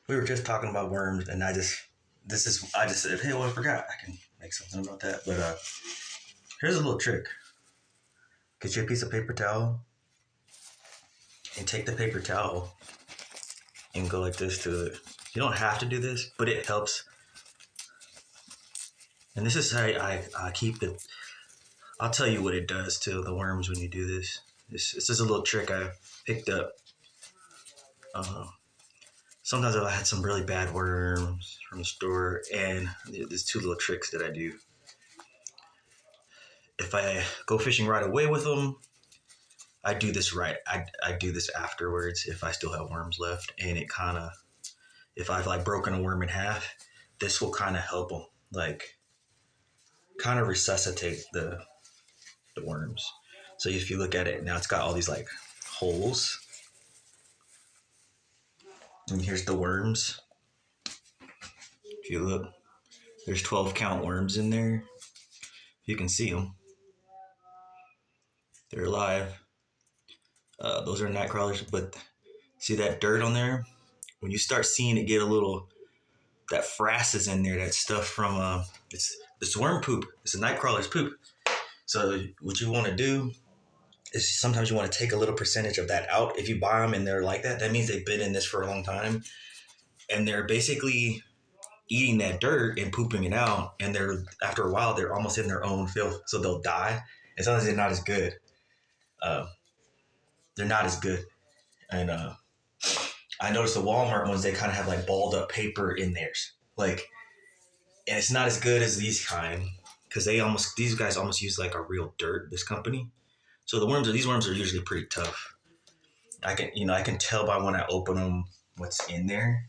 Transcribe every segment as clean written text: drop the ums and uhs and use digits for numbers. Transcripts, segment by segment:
We were just talking about worms, and I just said, hey, well, I forgot. I can make something about that. But here's a little trick. Get you a piece of paper towel and take the paper towel and go like this to it. You don't have to do this, but it helps. And this is how I keep it. I'll tell you what it does to the worms when you do this. This is a little trick I picked up. Uh, Sometimes I've had some really bad worms from the store, and there's two little tricks that I do. If I go fishing right away with them, I do this right. I do this afterwards if I still have worms left, and it kind of, if I've like broken a worm in half, this will kind of help them, like kind of resuscitate the worms. So if you look at it now, it's got all these like holes, and here's the worms. If you look, there's 12 count worms in there. You can see them. They're alive. Those are night crawlers, but see that dirt on there? When you start seeing it get a little, that frass is in there, that stuff from, it's worm poop. It's a night crawler's poop. So what you want to do is sometimes you want to take a little percentage of that out. If you buy them and they're like that, that means they've been in this for a long time. And they're basically eating that dirt and pooping it out. And they're, after a while, they're almost in their own filth. So they'll die. And sometimes they're not as good. They're not as good. And I noticed the Walmart ones, they kind of have like balled up paper in theirs. Like, and it's not as good as these kind. Because these guys almost use like a real dirt, this company. So these worms are usually pretty tough. I can tell by when I open them what's in there.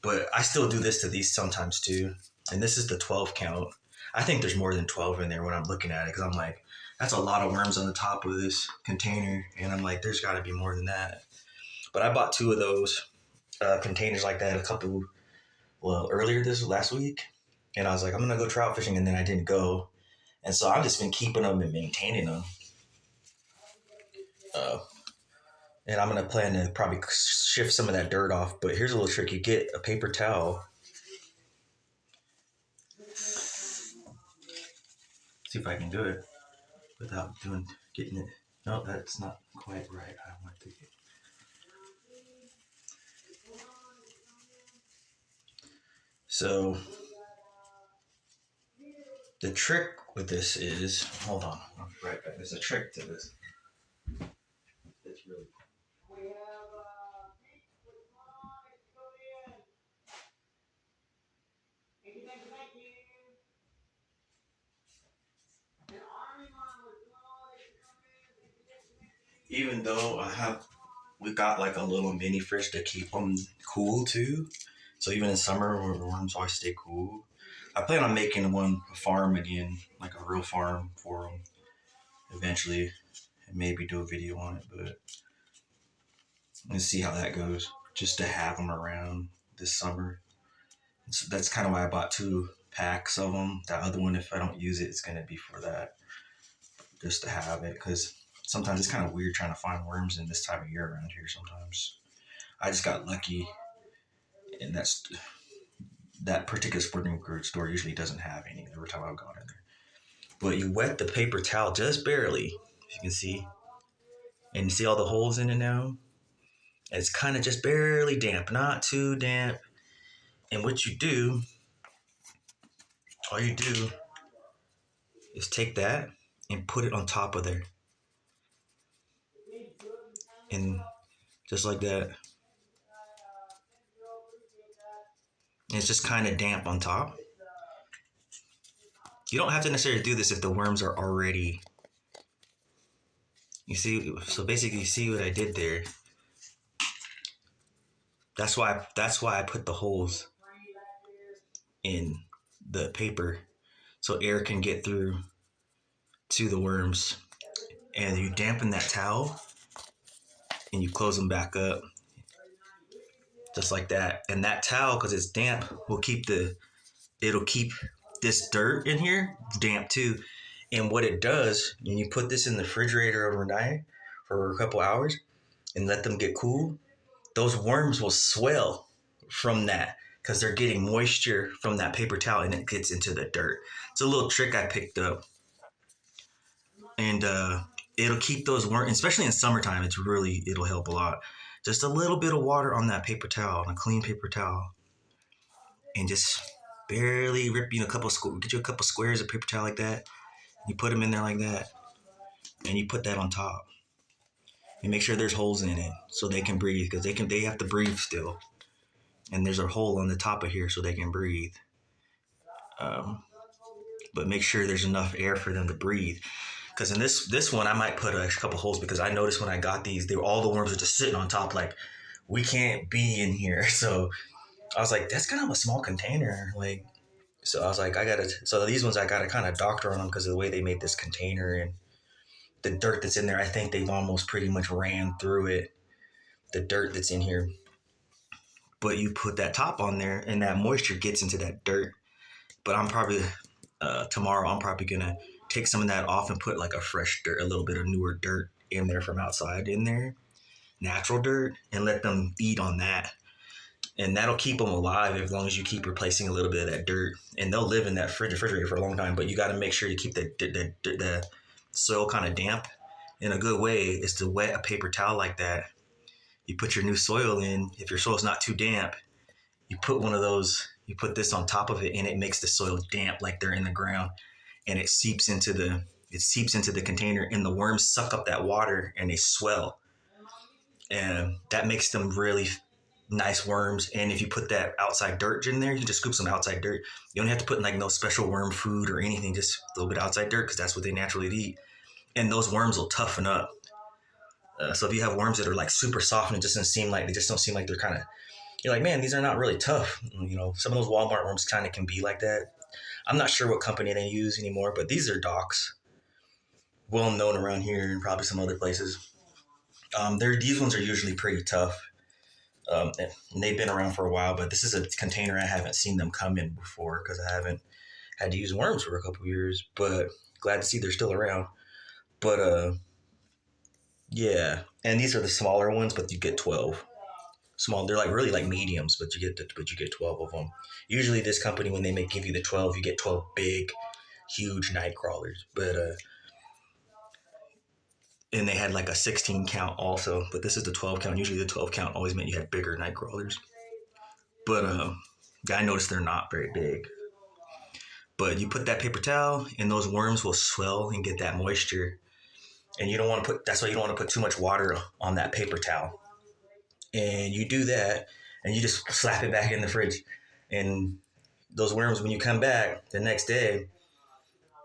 But I still do this to these sometimes too. And this is the 12 count. I think there's more than 12 in there when I'm looking at it, because I'm like, that's a lot of worms on the top of this container. And I'm like, there's got to be more than that. But I bought 2 of those containers like that earlier this last week. And I was like, I'm going to go trout fishing. And then I didn't go. And so I've just been keeping them and maintaining them. And I'm going to plan to probably shift some of that dirt off. But here's a little trick. You get a paper towel. See if I can do it without getting it. No, that's not quite right. I want to get. So the trick with this is, hold on, I'll be right back. There's a trick to this. It's really cool. Even though we got like a little mini fridge to keep them cool too. So even in summer, where the worms always stay cool. I plan on making a farm again, like a real farm for them eventually, and maybe do a video on it. But let's see how that goes. Just to have them around this summer. So that's kind of why I bought 2 packs of them. That other one, if I don't use it, it's gonna be for that, just to have it, because sometimes it's kind of weird trying to find worms in this time of year around here. Sometimes I just got lucky, and that particular sporting goods store usually doesn't have any every time I've gone in there. But you wet the paper towel just barely, if you can see, and you see all the holes in it now. And it's kind of just barely damp, not too damp. And what you do, all you do is take that and put it on top of there. And just like that. And it's just kind of damp on top. You don't have to necessarily do this if the worms are already, you see, so basically you see what I did there. That's why I put the holes in the paper so air can get through to the worms. And you dampen that towel and you close them back up just like that. And that towel, because it's damp, it'll keep this dirt in here damp too. And what it does, when you put this in the refrigerator overnight for a couple hours and let them get cool, those worms will swell from that because they're getting moisture from that paper towel and it gets into the dirt. It's a little trick I picked up, and it'll keep those worms, especially in summertime. It'll help a lot. Just a little bit of water on that paper towel, on a clean paper towel, and just barely rip get you a couple squares of paper towel like that. You put them in there like that, and you put that on top, and make sure there's holes in it so they can breathe because they have to breathe still, and there's a hole on the top of here so they can breathe. Um, but make sure there's enough air for them to breathe. Because in this one, I might put a couple holes because I noticed when I got these, all the worms were just sitting on top, like we can't be in here. So I was like, that's kind of a small container, like. So I was like, so these ones I gotta kind of doctor on them because of the way they made this container and the dirt that's in there. I think they've almost pretty much ran through it, the dirt that's in here. But you put that top on there and that moisture gets into that dirt. But I'm probably, tomorrow, I'm probably gonna take some of that off and put like a fresh dirt, a little bit of newer dirt in there from outside in there, natural dirt, and let them eat on that. And that'll keep them alive as long as you keep replacing a little bit of that dirt. And they'll live in that refrigerator for a long time, but you got to make sure you keep the soil kind of damp. And a good way is to wet a paper towel like that. You put your new soil in. If your soil's not too damp, you put one of those, you put this on top of it, and it makes the soil damp like they're in the ground. And it seeps into the container, and the worms suck up that water and they swell. And that makes them really nice worms. And if you put that outside dirt in there, you can just scoop some outside dirt. You don't have to put like no special worm food or anything, just a little bit of outside dirt because that's what they naturally eat. And those worms will toughen up. So if you have worms that are like super soft and it just don't seem like they're kind of, you're like, man, these are not really tough. You know, some of those Walmart worms kind of can be like that. I'm not sure what company they use anymore, but these are Docs, well known around here and probably some other places. These ones are usually pretty tough. And they've been around for a while, but this is a container I haven't seen them come in before because I haven't had to use worms for a couple of years. But glad to see they're still around. But yeah, and these are the smaller ones, but you get 12. Small, they're like really like mediums, but you get 12 of them. Usually, this company when they give you the 12, you get 12 big, huge night crawlers. But and they had like a 16 count also, but this is the 12 count. Usually, the 12 count always meant you had bigger night crawlers. But I noticed they're not very big. But you put that paper towel, and those worms will swell and get that moisture. And you don't want to that's why you don't want to put too much water on that paper towel. And you do that, and you just slap it back in the fridge. And those worms, when you come back the next day,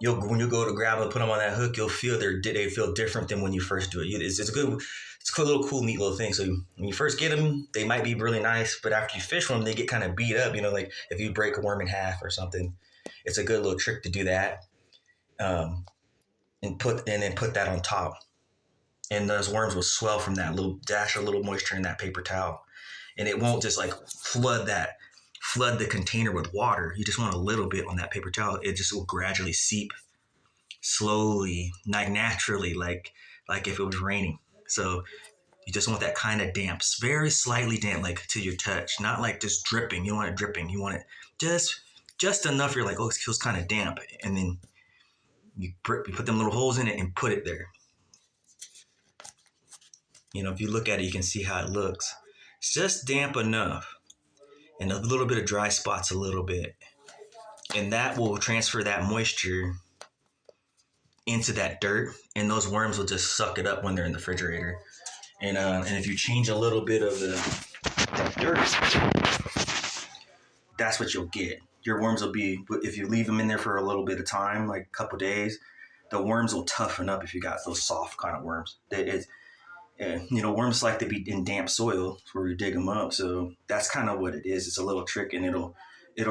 when you go to grab them and put them on that hook, you'll feel they feel different than when you first do it. It's a little cool, neat little thing. So when you first get them, they might be really nice, but after you fish them, they get kind of beat up. You know, like if you break a worm in half or something, it's a good little trick to do that. And then put that on top, and those worms will swell from that little dash of little moisture in that paper towel, and it won't just like flood the container with water. You just want a little bit on that paper towel. It just will gradually seep slowly, like naturally, like if it was raining. So you just want that kind of damp, very slightly damp, like to your touch, not like just dripping. You don't want it dripping. You want it just enough. You're like, oh, it feels kind of damp, and then you put them little holes in it and put it there. You know, if you look at it, you can see how it looks. It's just damp enough, and a little bit of dry spots a little bit. And that will transfer that moisture into that dirt, and those worms will just suck it up when they're in the refrigerator. And if you change a little bit of that dirt, that's what you'll get. Your worms will be, if you leave them in there for a little bit of time, like a couple days, the worms will toughen up if you got those soft kind of worms. Worms like to be in damp soil where you dig them up. So that's kind of what it is. It's a little trick, and it'll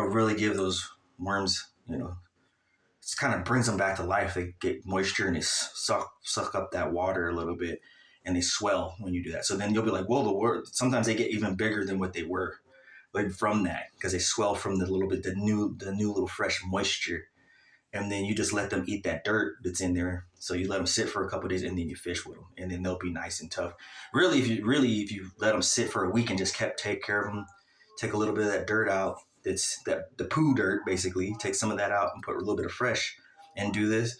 really give those worms, it kind of brings them back to life. They get moisture and they suck up that water a little bit, and they swell when you do that. So then you'll be like, well, sometimes they get even bigger than what they were, like from that, because they swell from the new little fresh moisture. And then you just let them eat that dirt that's in there. So you let them sit for a couple of days, and then you fish with them, and then they'll be nice and tough. Really, if you let them sit for a week and just take care of them, take a little bit of that dirt out. It's that the poo dirt basically. Take some of that out and put a little bit of fresh, and do this.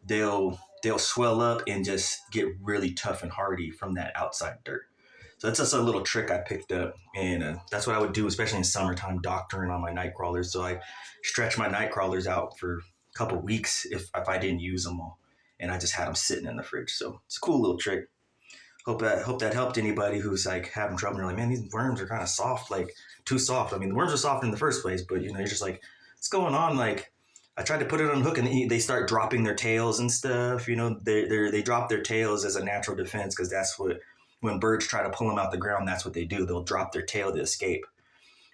They'll swell up and just get really tough and hardy from that outside dirt. So that's just a little trick I picked up, and that's what I would do, especially in summertime, doctoring on my night crawlers. So I stretch my night crawlers out for a couple weeks if I didn't use them all, and I just had them sitting in the fridge. So it's a cool little trick. Hope that helped anybody who's like having trouble. You're like, man, these worms are kind of soft, like too soft. I mean, the worms are soft in the first place, but you're just like, what's going on? Like, I tried to put it on a hook and they start dropping their tails and stuff. They drop their tails as a natural defense because that's what when birds try to pull them out the ground, that's what they do. They'll drop their tail to escape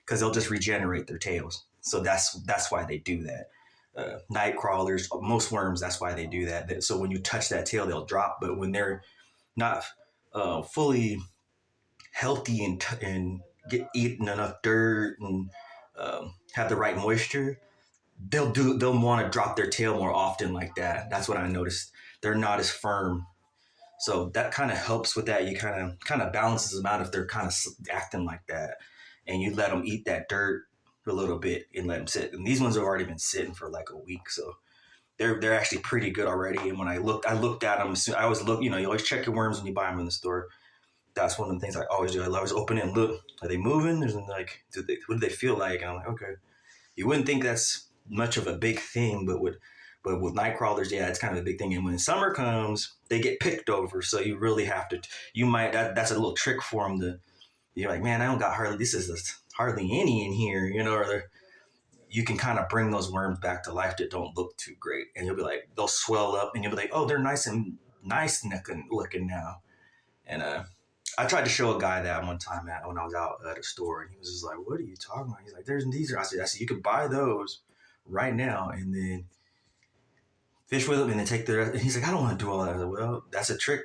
because they'll just regenerate their tails. So that's why they do that. Night crawlers, most worms, that's why they do that. So when you touch that tail, they'll drop. But when they're not fully healthy and get eating enough dirt and have the right moisture, they'll want to drop their tail more often like that. That's what I noticed. They're not as firm, so that kind of helps with that. You kind of balances them out if they're kind of acting like that, and you let them eat that dirt a little bit and let them sit. And these ones have already been sitting for like a week, so they're actually pretty good already. And when I looked at them. I always look. You always check your worms when you buy them in the store. That's one of the things I always do. I always open it and look. Are they moving? There's like, what do they feel like? And I'm like, okay. You wouldn't think that's much of a big thing, but with night crawlers, yeah, it's kind of a big thing. And when summer comes, they get picked over. So you really have to. That's a little trick for them to. You're like, man, I don't got hardly. This is hardly any in here, or you can kind of bring those worms back to life that don't look too great, and you'll be like, they'll swell up, and you'll be like, oh, they're nice looking now. And I tried to show a guy that one time when I was out at a store, and he was just like, what are you talking about? He's like, these are. I said, you can buy those right now and then fish with them and then take the rest. And he's like, I don't want to do all that. I said, well, that's a trick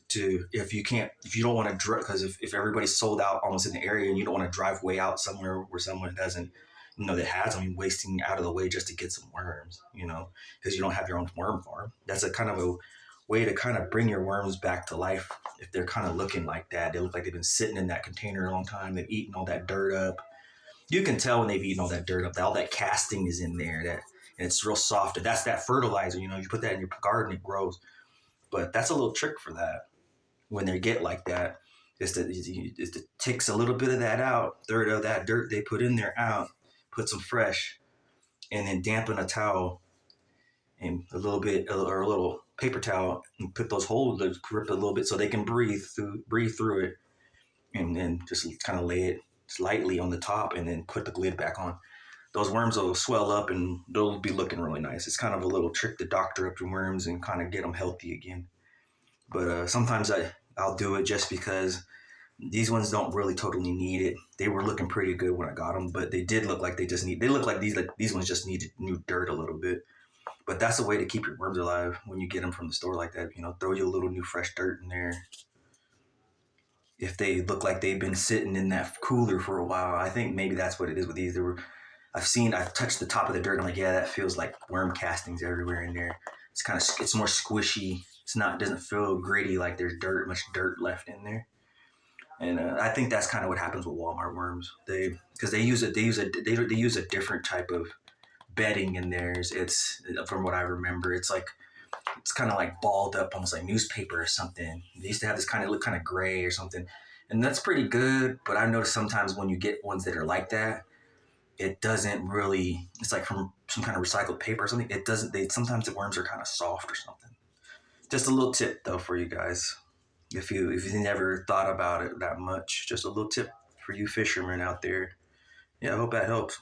to if you don't want to drive, because if everybody's sold out almost in the area and you don't want to drive way out somewhere where someone doesn't, that has, wasting out of the way just to get some worms, because you don't have your own worm farm. That's a kind of a way to kind of bring your worms back to life. If they're kind of looking like that, they look like they've been sitting in that container a long time. They've eaten all that dirt up. You can tell when they've eaten all that dirt up. All that casting is in there. And it's real soft. That's that fertilizer. You put that in your garden, it grows. But that's a little trick for that. When they get like that, is to takes a little bit of that out, third of that dirt they put in there out, put some fresh, and then dampen a towel and a little bit or a little paper towel and put those holes, grip it a little bit so they can breathe through it, and then just kind of lay it lightly on the top and then put the lid back on. Those worms will swell up and they'll be looking really nice. It's kind of a little trick to doctor up your worms and kind of get them healthy again. But sometimes I'll do it just because these ones don't really totally need it. They were looking pretty good when I got them, but they did look like they look like these ones just needed new dirt a little bit. But that's a way to keep your worms alive when you get them from the store like that. Throw you a little new fresh dirt in there. If they look like they've been sitting in that cooler for a while, I think maybe that's what it is with these. I've touched the top of the dirt. And I'm like, yeah, that feels like worm castings everywhere in there. It's more squishy. Doesn't feel gritty like there's much dirt left in there. And I think that's kind of what happens with Walmart worms. Because they use a different type of bedding in theirs. It's, from what I remember, it's kind of like balled up, almost like newspaper or something. They used to have this look kind of gray or something, and that's pretty good. But I noticed sometimes when you get ones that are like that, it doesn't really. It's like from some kind of recycled paper or something. It doesn't. Sometimes the worms are kind of soft or something. Just a little tip though for you guys, if you never thought about it that much. Just a little tip for you fishermen out there. Yeah, I hope that helps.